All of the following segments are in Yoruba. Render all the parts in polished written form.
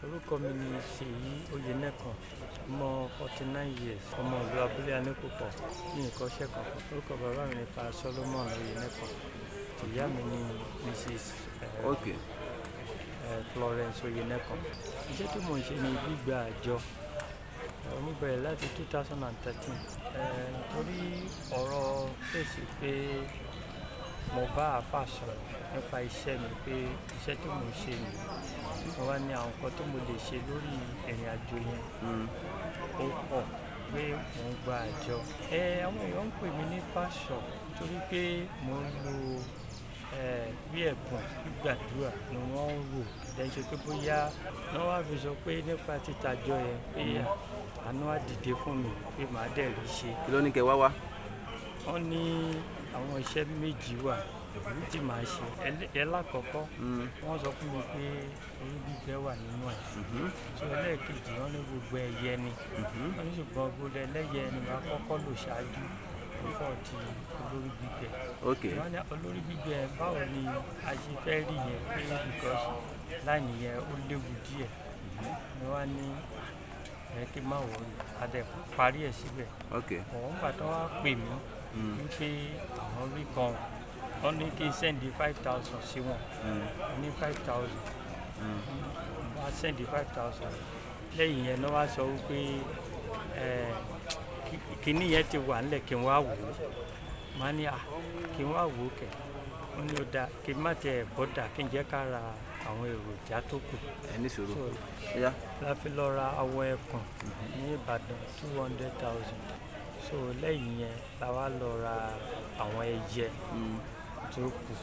Orúkọ mi ni Ṣèyí Oyènẹ́kan, ọmọ 49 years, ọmọ ìlú Abúlé Aníkúpọ̀, ní ìkọ́ṣẹ́ kankan. Orúkọ bàbá mi ni Pa Solomon Oyènẹ́kan, ìyá mi ni Mrs. Florence Oyènẹ́kan. Iṣẹ́ tí mò ń ṣe ni gbígba àjọ. Mo bẹ̀rẹ̀ láti 2013. Torí ọ̀rọ̀ fèsì pé mo bá àfáà sọ̀rọ̀ nípa iṣẹ́ mi pé iṣẹ́ tí mò ń ṣe ni mo wá ní àwọn nǹkan tó mo lè ṣe lórí ìrìn àjò yẹn ó pọ̀ pé mò ń gba àjọ. Àwọn èèyàn ń pè mí ní pásọ̀ torí pé mò ń lo bí ẹ̀bùn gbígbàdúrà ni wọ́n ń rò lẹ́yìn pé bóyá wọ́n wá fi sọ pé nípa títàjọ yẹn pé àánú á dìde fún mi pé màá dẹ̀ rí ṣe. Kí ló ní kẹ́ wá? Wọ́n ní àwọn iṣẹ́ méjì wà tí màá ṣe. Lákọ̀ọ́kọ́ wọ́n sọ fún mi pé orí gbígbẹ́ wà nínú ẹ̀. So ẹlẹ́ẹ̀kejì wọ́n ní gbogbo ẹyẹ ni. Wọ́n ní ṣùgbọ́n gbogbo ẹlẹ́yẹ ni màá kọ́kọ́ lò ṣáájú before ti olórí gbígbẹ́. Wọ́n ní olórí gbígbẹ́ báwo ni a ṣe fẹ́ rí yẹn pé because láìní yẹn ó léwu díẹ̀. Ni wọ́n ní kí n má wọrí a dẹ̀ parí ẹ̀ síbẹ̀. Ọ̀hún gbà tó wá pè mí wípé àwọn rí kan wọ́n ní kí n sẹ́ndì 5,000 sí wọn. Wọ́n ní 5,000. Wọ́n á sẹ́ndì 5,000. Lẹ́yìn yẹn ni wọ́n á sọ wípé kíní yẹn ti wà nílẹ̀ kí n wá wò ó. Màá ní kí n wá wò ó kẹ̀. Wọ́n ní ó dáa kí n má tẹ bọ́dà kí n jẹ́ ká ra àwọn èròjà tó kù. Ẹni sọ̀rọ̀. La fi lọ ra awọ ẹkùn ní Ìbàdàn 200,000. So lẹ́yìn yẹn la wá lọ ra àwọn ẹyẹ tó kù.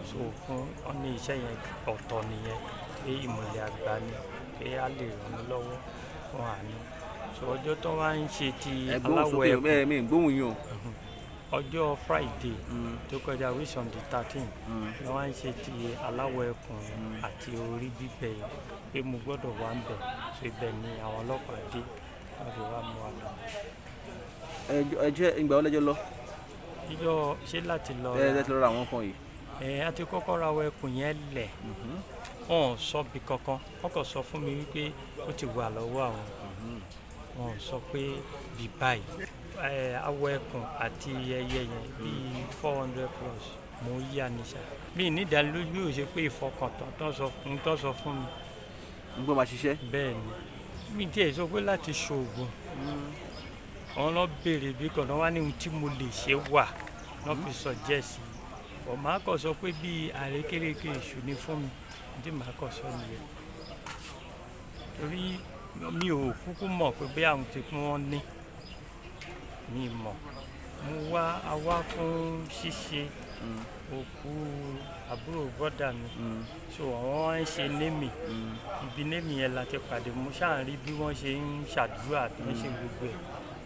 So fún wọn ní iṣẹ́ yẹn ọ̀tọ̀ nìyẹn pé ìmọ̀lẹ̀ àgbà ni pé a lè ràn mí lọ́wọ́ fún àánú. So ọjọ́ tó wá ń ṣe ti aláwọ̀ ẹkùn ọjọ́ Friday tó kọjá which on the 13th ni wọ́n ń ṣe ti aláwọ̀ ẹkùn àti orí bíbẹ̀ yẹn pé mo gbọ́dọ̀ wá ń bẹ̀. So ibẹ̀ ni àwọn ọlọ́pàá dé wọ́n fi wá mú wa lọ. Ìgbà wo lẹ́jọ́ lọ? Ìjọ ṣé láti lọ ra àwọn kan yìí? A ti kọ́kọ́ ra awọ ẹkùn yẹn lẹ̀. Wọ́n ò sọ bí kankan. Wọ́n kàn sọ fún mi wípé ó ti wà lọ́wọ́ àwọn. Wọ́n ò sọ pé bí báyìí. Awọ ẹkùn àti ẹyẹ yẹn bíi 400 plus mo yá ní sá. Mi ní ìdánilójú bí ó ṣe pé ìfọkàntán tó sọ fún mi. Ń gbọ́ máa ṣiṣẹ́? Bẹ́ẹ̀ ni. Mi tiẹ̀ sọ pé láti ṣoògùn. Wọ́n lọ béèrè bí kan náà wá ní ohun tí mo lè ṣe wà náà fi suggest. Màá kàn sọ pé bí àrékérekè èṣù ni fún mi tí màá kàn sọ nìyẹn. Torí mi ò kúkú mọ̀ pé bí àwọn tí wọ́n ní mi mọ̀. Mo wá fún ṣíṣe òkú àbúrò brọ́dà mi. So àwọn wá ń ṣe némì. Ibi némì yẹn la ti pàdé. Mo ṣáà rí bí wọ́n ṣe ń ṣàdúrà tí wọ́n ṣe gbogbo ẹ̀.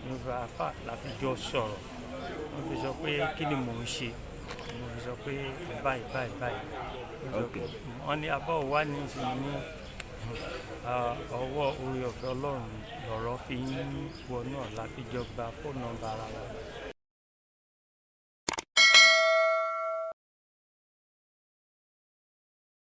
Mo fi àfà la fi jọ sọ̀rọ̀. Wọ́n fi sọ pé kí ni mò ń ṣe. Mo fi sọ pé báyìí. Wọ́n ní abọ́ wà ní ìsinmi ọwọ́ oore ọ̀fẹ́ Ọlọ́run lọ̀rọ̀ fi ń wọnú la fi jọ gba fóònù nọ́mbà ara wa.